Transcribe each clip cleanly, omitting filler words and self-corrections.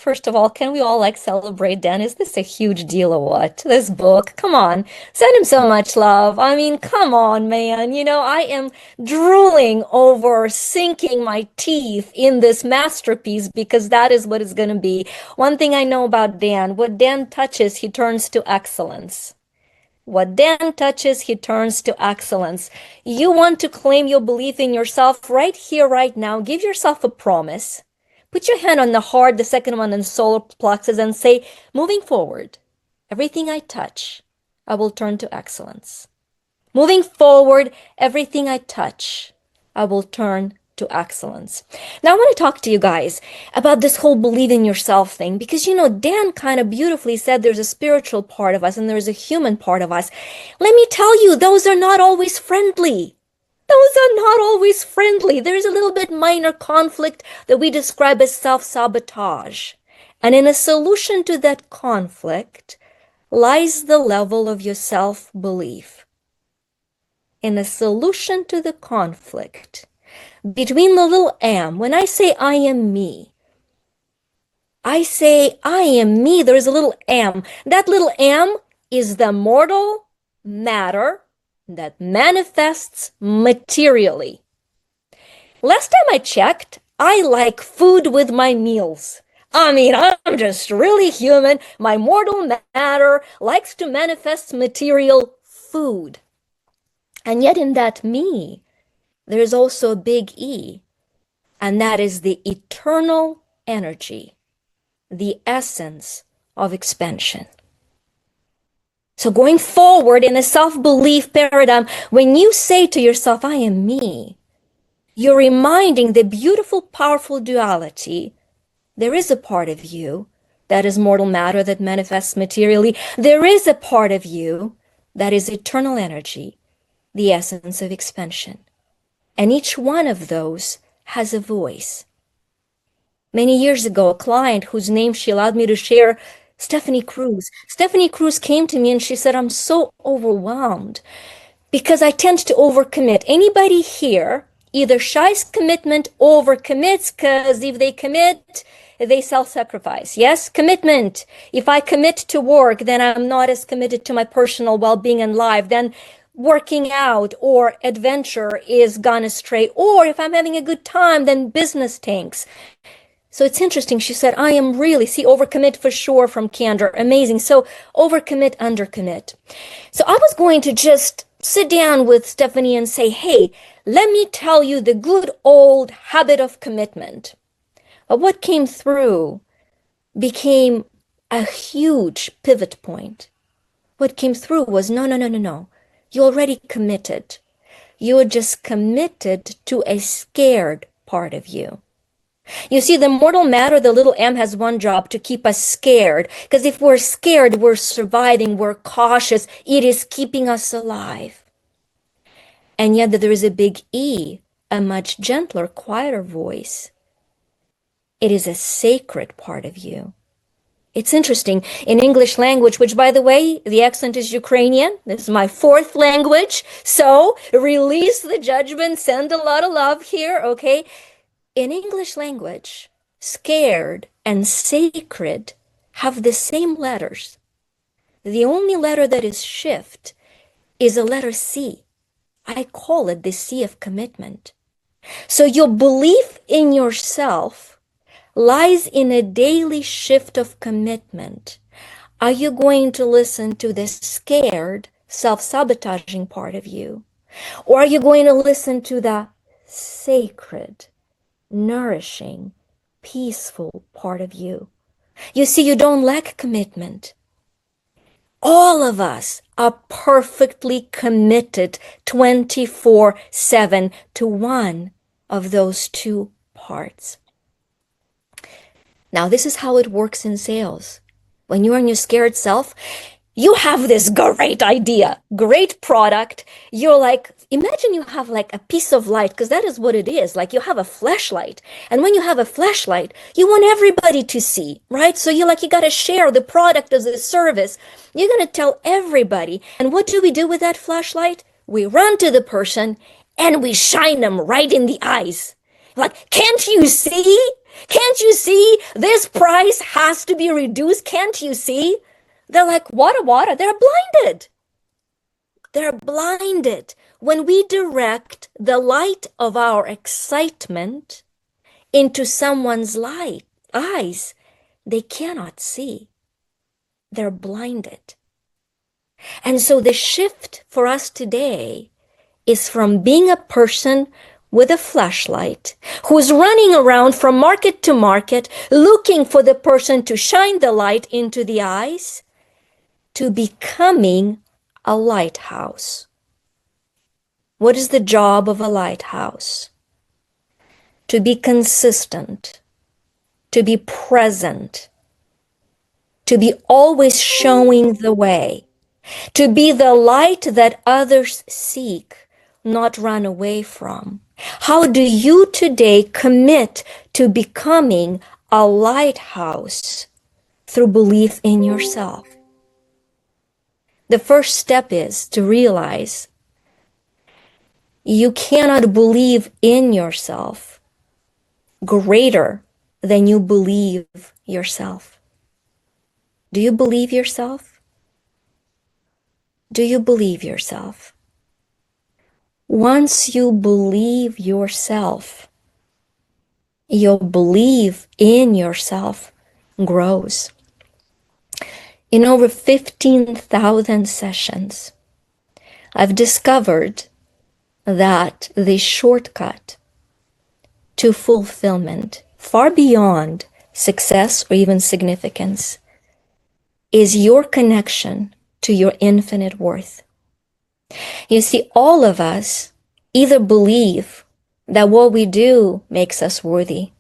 First of all, can we all like celebrate Dan? Is this a huge deal or what? This book, come on, send him so much love. I mean, come on, man. I am drooling over sinking my teeth in this masterpiece because that is what it's going to be. One thing I know about Dan, what Dan touches, he turns to excellence. What Dan touches, he turns to excellence. You want to claim your belief in yourself right here, right now. Give yourself a promise. Put your hand on the heart, the second one on the solar plexus, and say, moving forward, everything I touch, I will turn to excellence. Moving forward, everything I touch, I will turn to excellence. Now, I want to talk to you guys about this whole believe in yourself thing because, Dan kind of beautifully said there's a spiritual part of us and there's a human part of us. Let me tell you, those are not always friendly. Those are not always friendly. There's a little bit minor conflict that we describe as self-sabotage. And in a solution to that conflict lies the level of your self-belief. In a solution to the conflict between the little am, when I say I am me, I say I am me, there is a little am. That little am is the mortal matter that manifests materially. Last time I checked, I like food with my meals. I mean, I'm just really human. My mortal matter likes to manifest material food. And yet in that me, there is also a big E, and that is the eternal energy, the essence of expansion. So going forward in a self-belief paradigm, when you say to yourself, I am me, you're reminding the beautiful, powerful duality. There is a part of you that is mortal matter that manifests materially. There is a part of you that is eternal energy, the essence of expansion. And each one of those has a voice. Many years ago, a client whose name she allowed me to share, Stephanie Cruz came to me and she said, I'm so overwhelmed because I tend to overcommit. Anybody here either shies commitment or overcommits because if they commit, they self-sacrifice. Yes, commitment. If I commit to work, then I'm not as committed to my personal well-being and life. Then working out or adventure is gone astray. Or if I'm having a good time, then business tanks. So it's interesting. She said, I am really, overcommit for sure from candor. Amazing. So overcommit, undercommit. So I was going to just sit down with Stephanie and say, hey, let me tell you the good old habit of commitment. But what came through became a huge pivot point. What came through was, no. You already committed. You're just committed to a scared part of you. You see, the mortal matter, the little m, has one job: to keep us scared. Because if we're scared, we're surviving, we're cautious. It is keeping us alive. And yet there is a big E, a much gentler, quieter voice. It is a sacred part of you. It's interesting, in English language, which, by the way, the accent is Ukrainian. This is my fourth language. So release the judgment, send a lot of love here, okay? In English language, scared and sacred have the same letters. The only letter that is shift is a letter C. I call it the C of commitment. So your belief in yourself lies in a daily shift of commitment. Are you going to listen to the scared, self-sabotaging part of you? Or are you going to listen to the sacred, nourishing, peaceful part of you? You see, you don't lack commitment. All of us are perfectly committed 24/7 to one of those two parts. Now, this is how it works in sales. When you're in your scared self, you have this great idea, great product. You're like, imagine you have like a piece of light, because that is what it is. Like you have a flashlight. And when you have a flashlight, you want everybody to see, right? So you got to share the product as a service. You're going to tell everybody. And what do we do with that flashlight? We run to the person and we shine them right in the eyes. Like, can't you see? Can't you see this price has to be reduced? Can't you see? They're like, what? They're blinded. They're blinded. When we direct the light of our excitement into someone's eyes, they cannot see. They're blinded. And so the shift for us today is from being a person with a flashlight who's running around from market to market looking for the person to shine the light into the eyes to becoming a lighthouse. What is the job of a lighthouse? To be consistent, to be present, to be always showing the way, to be the light that others seek, not run away from. How do you today commit to becoming a lighthouse through belief in yourself? The first step is to realize you cannot believe in yourself greater than you believe yourself. Do you believe yourself? Do you believe yourself? Once you believe yourself, your belief in yourself grows. In over 15,000 sessions, I've discovered that the shortcut to fulfillment, far beyond success or even significance, is your connection to your infinite worth. You see, all of us either believe that what we do makes us worthy,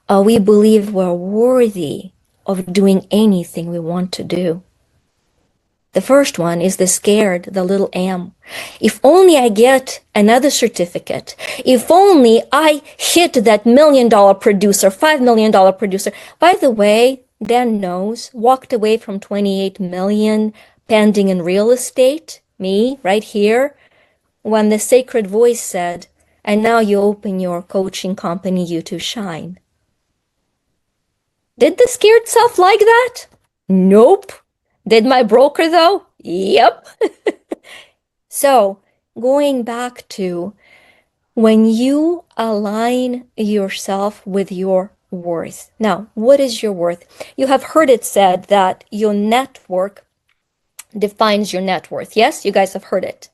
or we believe we're worthy of doing anything we want to do. The first one is the scared, the little m. If only I get another certificate. If only I hit that $1 million producer, $5 million producer. By the way, Dan knows, walked away from 28 million pending in real estate, me, right here, when the sacred voice said, and now you open your coaching company, you to shine. Did the scared self like that? Nope. Did my broker though? Yep. So going back to when you align yourself with your worth. Now, what is your worth? You have heard it said that your network defines your net worth. Yes, you guys have heard it.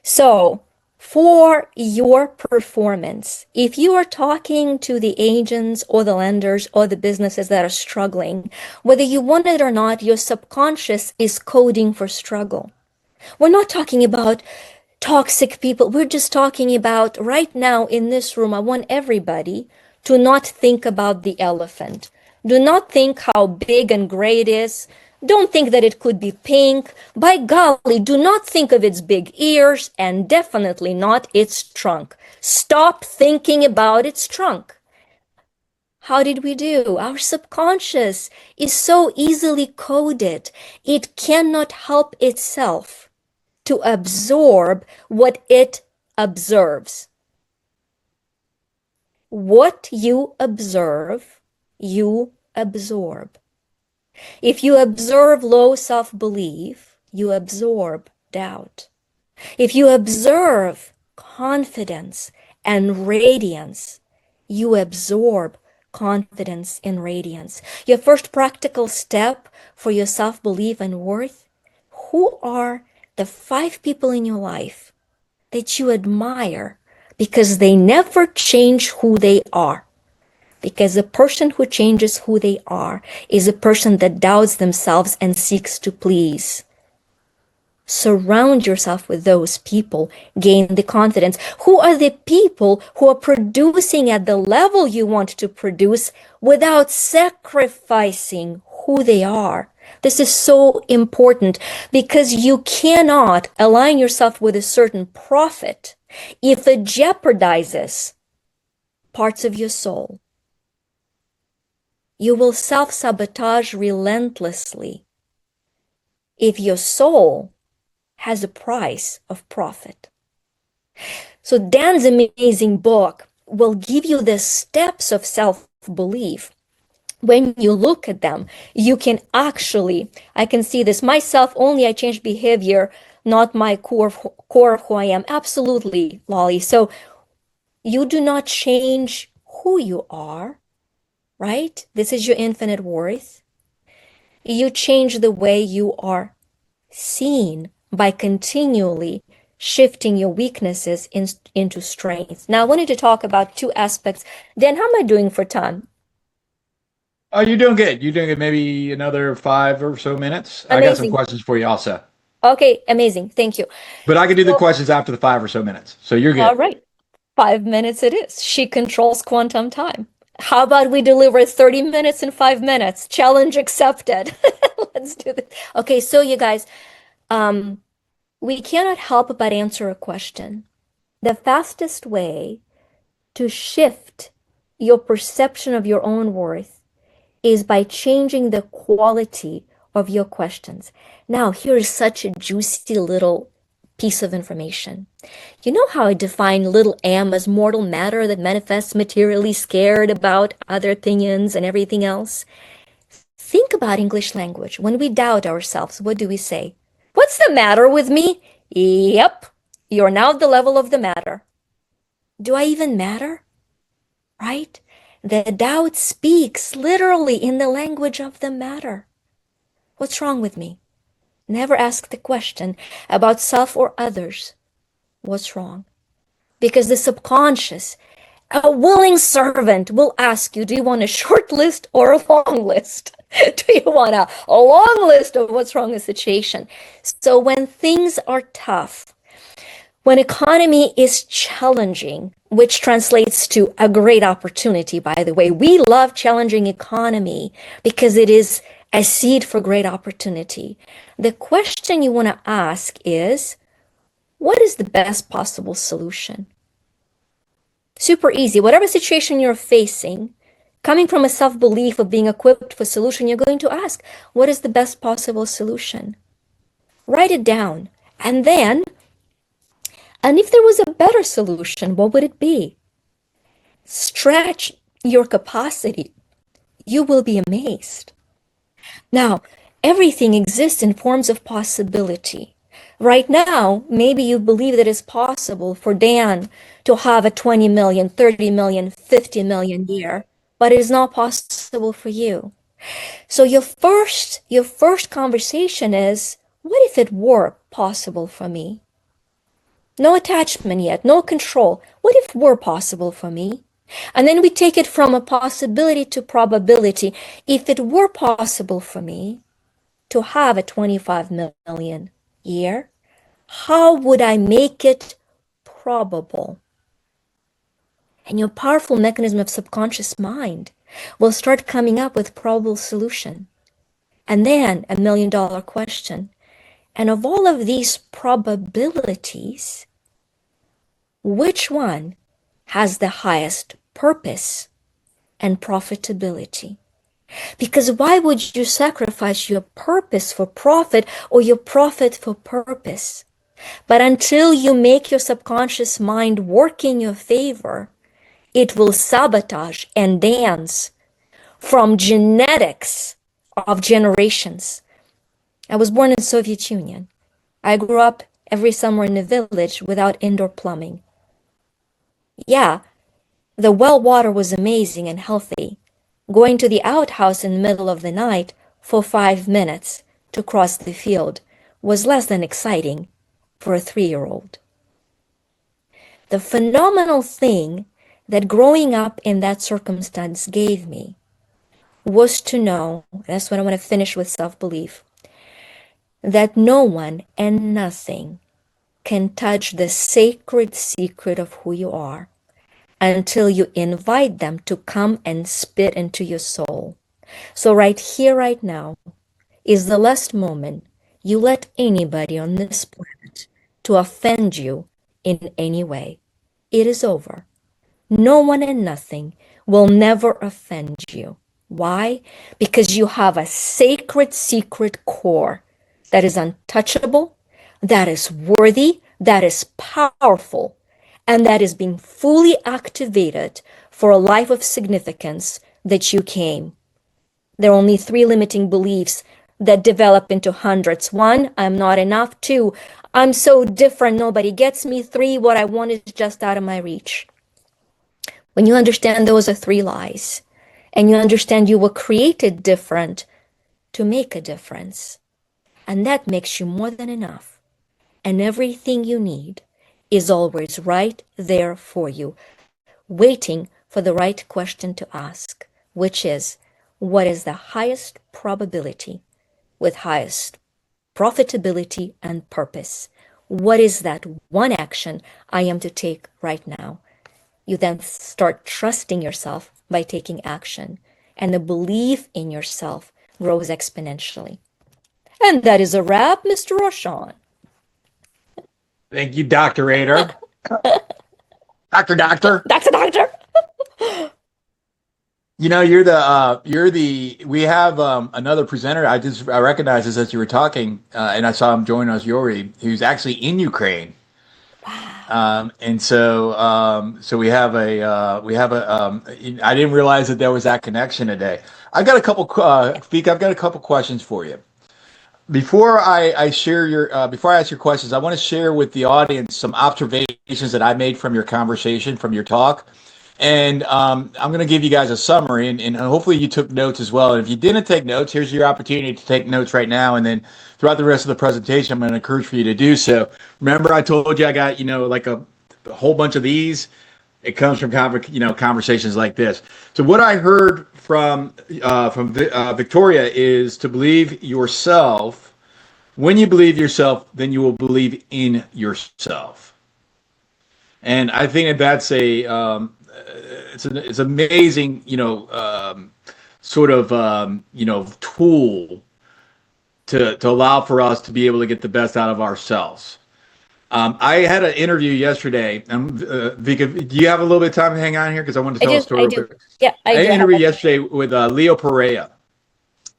So for your performance, if you are talking to the agents or the lenders or the businesses that are struggling, whether you want it or not, your subconscious is coding for struggle. We're not talking about toxic people. We're just talking about right now in this room. I want everybody to not think about the elephant. Do not think how big and gray it is. Don't think that it could be pink. By golly, do not think of its big ears and definitely not its trunk. Stop thinking about its trunk. How did we do? Our subconscious is so easily coded. It cannot help itself to absorb what it observes. What you observe, you absorb. If you observe low self-belief, you absorb doubt. If you observe confidence and radiance, you absorb confidence and radiance. Your first practical step for your self-belief and worth, who are the 5 people in your life that you admire because they never change who they are? Because a person who changes who they are is a person that doubts themselves and seeks to please. Surround yourself with those people. Gain the confidence. Who are the people who are producing at the level you want to produce without sacrificing who they are? This is so important because you cannot align yourself with a certain profit if it jeopardizes parts of your soul. You will self-sabotage relentlessly if your soul has a price of profit. So Dan's amazing book will give you the steps of self-belief. When you look at them, you can actually, I can see this myself only, I change behavior, not my core of who I am. Absolutely, Lolly. So you do not change who you are, right? This is your infinite worth. You change the way you are seen by continually shifting your weaknesses into strengths. Now, I wanted to talk about two aspects. Dan, how am I doing for time? Oh, you're doing good. You're doing good. Maybe another 5 or so minutes. I got some Amazing. questions for you also, Okay, amazing. Thank you. but I can do the So, questions after the 5 or so minutes. So you're all good. right, 5 minutes it is. She controls quantum time. How about we deliver 30 minutes in 5 minutes? Challenge accepted. Let's do this. Okay, so you guys, um, we cannot help but answer a question. The fastest way to shift your perception of your own worth is by changing the quality of your questions. Now, here is such a juicy little piece of information. You know how I define little m as mortal matter that manifests materially, scared about other opinions and everything else? Think about English language. When we doubt ourselves, what do we say? What's the matter with me? Yep, you're now at the level of the matter. Do I even matter? Right? The doubt speaks literally in the language of the matter. What's wrong with me? Never ask the question about self or others. What's wrong? Because the subconscious, a willing servant, will ask you, do you want a short list or a long list? Do you want a long list of what's wrong with the situation? So when things are tough, when economy is challenging, which translates to a great opportunity, by the way, we love challenging economy because it is a seed for great opportunity. The question you want to ask is, what is the best possible solution? Super easy. Whatever situation you're facing, coming from a self-belief of being equipped for solution, you're going to ask, what is the best possible solution? Write it down. And if there was a better solution, what would it be? Stretch your capacity. You will be amazed. Now, everything exists in forms of possibility. Right now, maybe you believe that it's possible for Dan to have a 20 million, 30 million, 50 million year, but it is not possible for you. So your first conversation is, what if it were possible for me? No attachment yet, no control. What if it were possible for me? And then we take it from a possibility to probability. If it were possible for me to have a 25 million year, how would I make it probable? And your powerful mechanism of subconscious mind will start coming up with probable solution. And then $1 million question. And of all of these probabilities, which one has the highest purpose and profitability? Because why would you sacrifice your purpose for profit or your profit for purpose? But until you make your subconscious mind work in your favor, it will sabotage and dance from genetics of generations. I was born in the Soviet Union. I grew up every summer in a village without indoor plumbing. Yeah, the well water was amazing and healthy. Going to the outhouse in the middle of the night for 5 minutes to cross the field was less than exciting for a 3-year-old. The phenomenal thing that growing up in that circumstance gave me was to know, that's what I want to finish with self-belief, that no one and nothing can touch the sacred secret of who you are until you invite them to come and spit into your soul. So right here, right now, is the last moment you let anybody on this planet to offend you in any way. It is over. No one and nothing will never offend you. Why? Because you have a sacred secret core that is untouchable, that is worthy, that is powerful, And that is being fully activated for a life of significance that you came. There are only three limiting beliefs that develop into hundreds. One, I'm not enough. Two, I'm so different, nobody gets me. Three, what I want is just out of my reach. When you understand those are three lies, and you understand you were created different to make a difference, and that makes you more than enough, and everything you need is always right there for you, waiting for the right question to ask, which is, what is the highest probability with highest profitability and purpose? What is that one action I am to take right now? You then start trusting yourself by taking action, and the belief in yourself grows exponentially. And that is a wrap, Mr. Roshan. Thank you, Dr. Rader. Doctor. That's a doctor. You know, we have another presenter. I recognized this as you were talking, and I saw him join us, Yuri, who's actually in Ukraine. And so I didn't realize that there was that connection today. Vika, I've got a couple questions for you. Before I ask your questions, I want to share with the audience some observations that I made from your conversation, from your talk. And I'm going to give you guys a summary, and hopefully you took notes as well. And if you didn't take notes, here's your opportunity to take notes right now. And then throughout the rest of the presentation, I'm going to encourage for you to do so. Remember, I told you I got, like a whole bunch of these. It comes from conversations like this. So what I heard from Victoria is to believe yourself. When you believe yourself, then you will believe in yourself. And I think that's it's amazing, sort of, tool to allow for us to be able to get the best out of ourselves. I had an interview yesterday. Vika, do you have a little bit of time to hang on here? Because I want to tell a story real quick. Yeah, I had an interview yesterday with Leo Perea.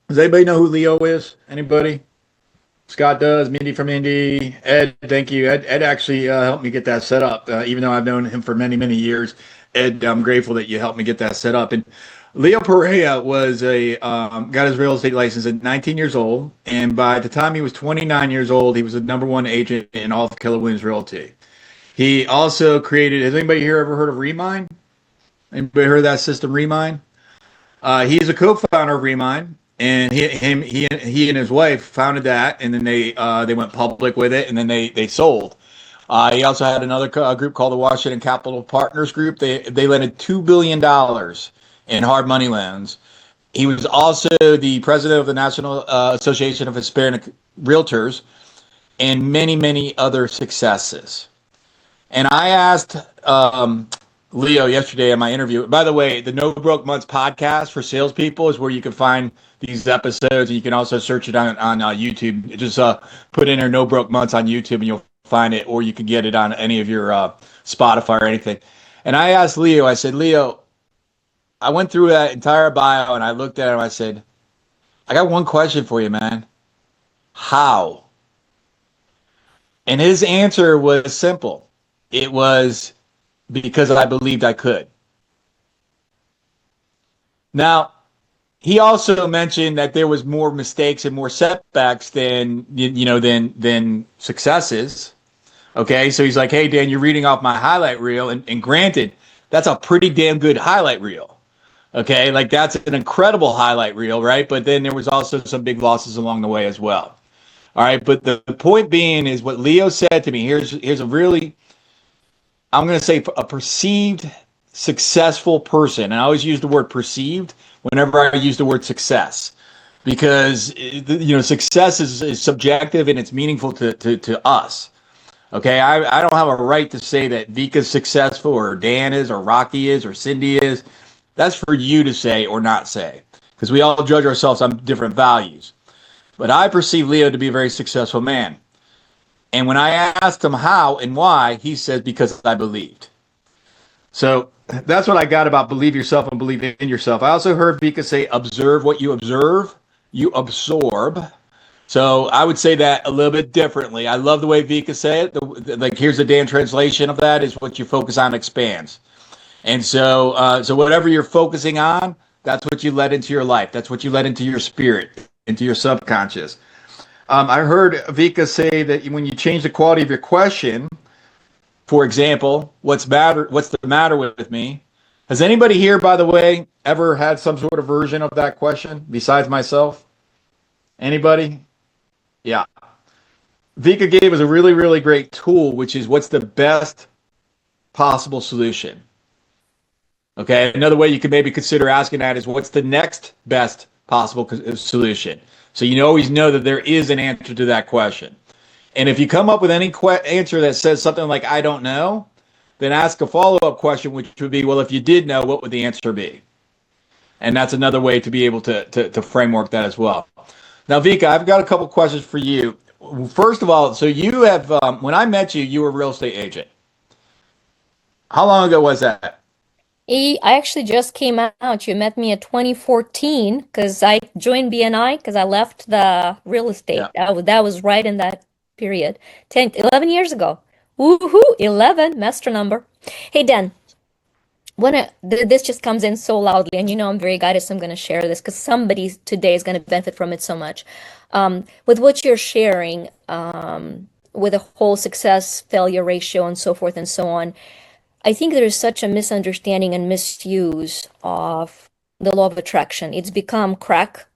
Does anybody know who Leo is? Anybody? Scott does. Mindy from Indy. Ed, thank you. Ed actually helped me get that set up. Even though I've known him for many, many years, Ed, I'm grateful that you helped me get that set up. And Leo Perea was got his real estate license at 19 years old, and by the time he was 29 years old, he was the number one agent in all of Keller Williams Realty. He also created. Has anybody here ever heard of Remind? Anybody heard of that system, Remind? He's a co-founder of Remind, and he and his wife founded that, and then they went public with it, and then they sold. He also had another group called the Washington Capital Partners Group. They lended $2 billion in hard money loans. He was also the president of the National Association of Hispanic Realtors, and many, many other successes. And I asked Leo yesterday in my interview. By the way, the No Broke Months podcast for salespeople is where you can find these episodes, and you can also search it on YouTube. Just put in there No Broke Months on YouTube, and you'll find it, or you can get it on any of your Spotify or anything. And I asked Leo, I said, Leo, I went through that entire bio and I looked at him. I said, I got one question for you, man. How? And his answer was simple. It was because I believed I could. Now, he also mentioned that there was more mistakes and more setbacks than successes. Okay, so he's like, hey, Dan, you're reading off my highlight reel. And granted, that's a pretty damn good highlight reel. Okay, like that's an incredible highlight reel, right? But then there was also some big losses along the way as well. All right, but the point being is what Leo said to me. Here's a really, I'm going to say a perceived successful person. And I always use the word perceived whenever I use the word success. Because, success is subjective and it's meaningful to us. Okay, I don't have a right to say that Vika's successful or Dan is or Rocky is or Cindy is. That's for you to say or not say, because we all judge ourselves on different values. But I perceive Leo to be a very successful man. And when I asked him how and why, he said, because I believed. So that's what I got about believe yourself and believe in yourself. I also heard Vika say, observe what you observe, you absorb. So I would say that a little bit differently. I love the way Vika said it. Like here's the Dan translation of that is what you focus on expands. And so whatever you're focusing on, that's what you let into your life. That's what you let into your spirit, into your subconscious. I heard Vika say that when you change the quality of your question, for example, What's the matter with me? Has anybody here, by the way, ever had some sort of version of that question besides myself? Anybody? Yeah. Vika gave us a really, really great tool, which is what's the best possible solution. Okay. Another way you could maybe consider asking that is what's the next best possible solution? So you always know that there is an answer to that question. And if you come up with any answer that says something like, I don't know, then ask a follow up question, which would be, well, if you did know, what would the answer be? And that's another way to be able to framework that as well. Now, Vika, I've got a couple questions for you. First of all, so you have, when I met you, you were a real estate agent. How long ago was that? I actually just came out. You met me at 2014 because I joined BNI because I left the real estate. Yeah. That was right in that period. 10, 11 years ago. Woohoo, 11, master number. Hey, Dan, this just comes in so loudly, and I'm very guided, so I'm going to share this because somebody today is going to benefit from it so much. With what you're sharing, with the whole success failure ratio and so forth and so on, I think there is such a misunderstanding and misuse of the law of attraction. It's become crack,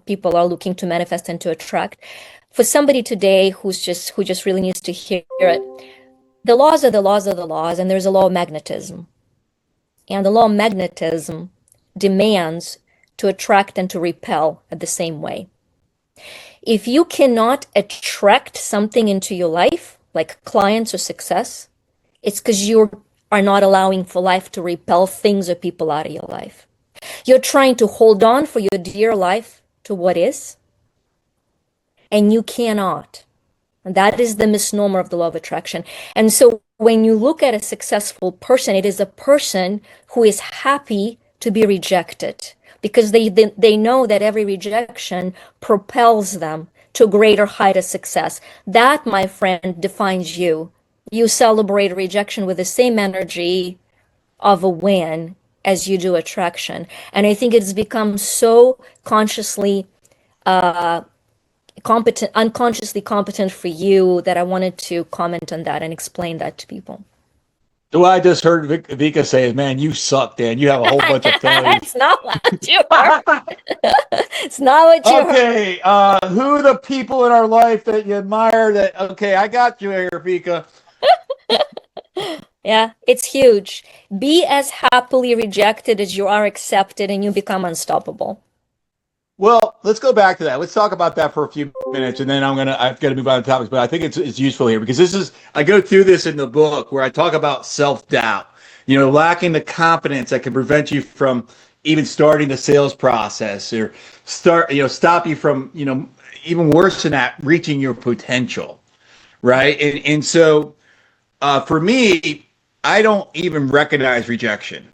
people are looking to manifest and to attract. For somebody today who just really needs to hear it, the laws are the laws are the laws, and there's a law of magnetism. And the law of magnetism demands to attract and to repel at the same way. If you cannot attract something into your life, like clients or success, it's because you are not allowing for life to repel things or people out of your life. You're trying to hold on for your dear life to what is, and you cannot. And that is the misnomer of the law of attraction. And so when you look at a successful person, it is a person who is happy to be rejected because they know that every rejection propels them to a greater height of success. That, my friend, defines you. You celebrate rejection with the same energy of a win as you do attraction. And I think it's become so consciously unconsciously competent for you that I wanted to comment on that and explain that to people. What I just heard Vika say is, man, you suck, Dan. You have a whole bunch of failures. It's not what you heard. It's not what you heard. Okay, who are the people in our life that you admire that, okay, I got you here, Vika. Yeah, it's huge. Be as happily rejected as you are accepted, and you become unstoppable. Well, let's go back to that. Let's talk about that for a few minutes, and then I've got to move on to topics, but I think it's useful here because I go through this in the book where I talk about self-doubt, lacking the confidence that can prevent you from even starting the sales process or stop you from, even worse than that, reaching your potential. Right. And so, for me, I don't even recognize rejection.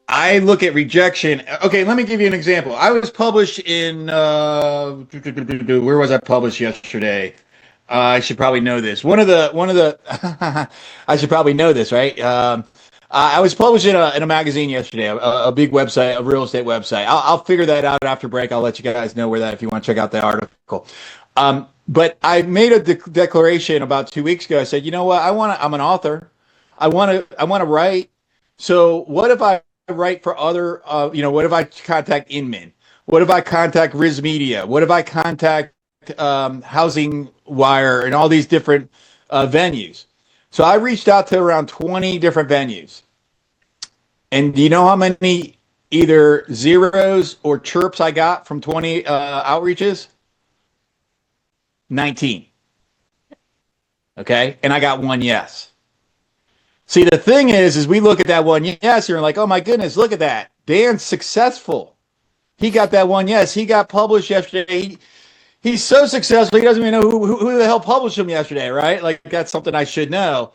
I look at rejection. Okay, let me give you an example. I was published in where was I published yesterday? I should probably know this. One of the I should probably know this, right? I was published in a magazine yesterday, a big website, a real estate website. I'll figure that out after break. I'll let you guys know where that if you want to check out the article. But I made a declaration about 2 weeks ago. I said, you know what? I'm an author. I want to write. So what if I write for other, what if I contact Inman? What if I contact Riz Media? What if I contact Housing Wire and all these different venues? So I reached out to around 20 different venues. And do you know how many either zeros or chirps I got from 20 outreaches? 19. Okay. And I got one yes. See, the thing is we look at that one yes, and you're like, oh my goodness, look at that. Dan's successful. He got that one yes. He got published yesterday. He's so successful, he doesn't even know who the hell published him yesterday, right? Like, that's something I should know.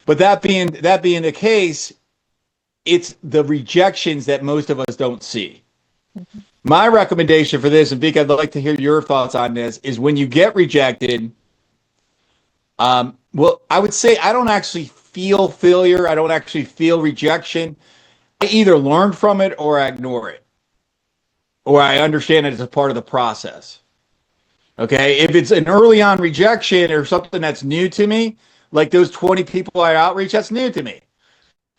But that being the case, it's the rejections that most of us don't see. My recommendation for this, and Vic, I'd like to hear your thoughts on this, is when you get rejected, well, I would say I don't actually feel failure. I don't actually feel rejection. I either learn from it or I ignore it, or I understand it as a part of the process. Okay. If it's an early on rejection or something that's new to me, like those 20 people I outreach, that's new to me.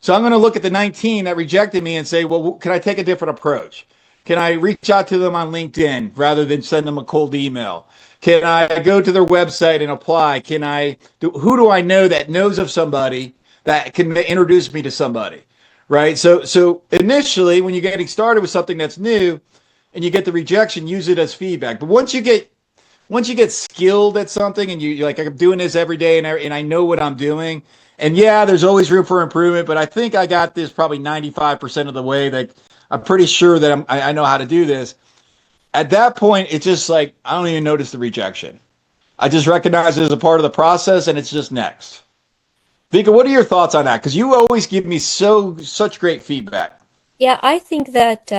So I'm going to look at the 19 that rejected me and say, well, can I take a different approach? Can I reach out to them on LinkedIn rather than send them a cold email? Can I go to their website and apply? Who do I know that knows of somebody that can introduce me to somebody? Right. So initially, when you're getting started with something that's new and you get the rejection, use it as feedback. But once you get skilled at something and you're like, I'm doing this every day and I know what I'm doing. And yeah, there's always room for improvement, but I think I got this probably 95% of the way that I'm pretty sure that I know how to do this. At that point, it's just like, I don't even notice the rejection. I just recognize it as a part of the process and it's just next. Vika, what are your thoughts on that? Because you always give me such great feedback. Yeah, I think that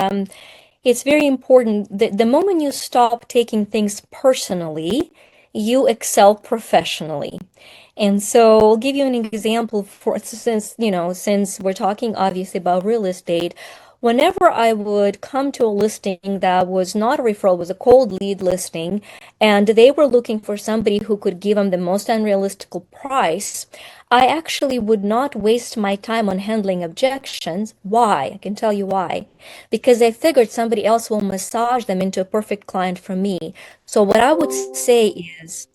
it's very important that the moment you stop taking things personally, you excel professionally. And so I'll give you an example for since we're talking obviously about real estate. Whenever I would come to a listing that was not a referral, was a cold lead listing, and they were looking for somebody who could give them the most unrealistic price, I actually would not waste my time on handling objections. Why? I can tell you why. Because I figured somebody else will massage them into a perfect client for me. So what I would say is,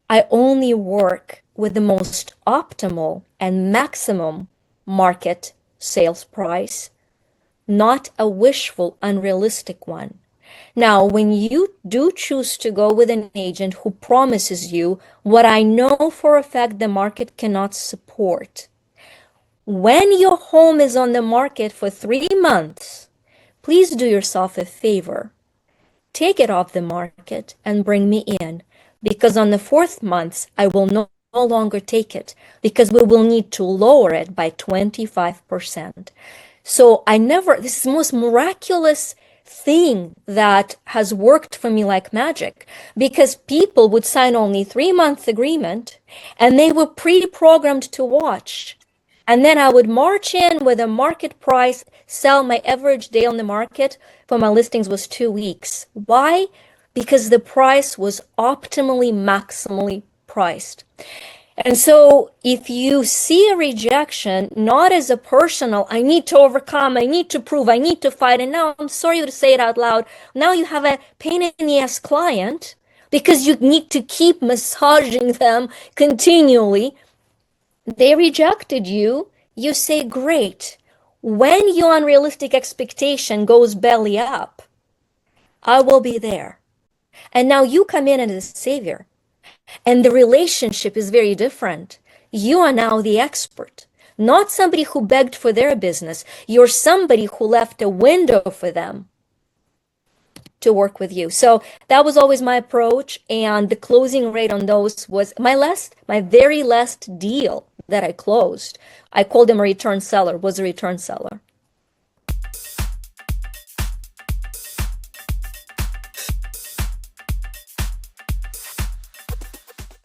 I only work with the most optimal and maximum market sales price, not a wishful, unrealistic one. Now, when you do choose to go with an agent who promises you what I know for a fact the market cannot support, when your home is on the market for 3 months, please do yourself a favor. Take it off the market and bring me in, because on the fourth month, I will no longer take it because we will need to lower it by 25%. So this is the most miraculous thing that has worked for me like magic, because people would sign only 3 month agreement and they were pre-programmed to watch. And then I would march in with a market price, sell. My average day on the market for my listings was 2 weeks. Why? Because the price was optimally, maximally priced. And so if you see a rejection not as a personal, I need to overcome, I need to prove, I need to fight, and now I'm sorry to say it out loud, now you have a pain in the ass client because you need to keep massaging them continually. They rejected you. You say, great. When your unrealistic expectation goes belly up, I will be there. And now you come in as a savior. And the relationship is very different. You are now the expert, not somebody who begged for their business. You're somebody who left a window for them to work with you. So that was always my approach. And the closing rate on those was my very last deal that I closed. I called him a return seller, was a return seller.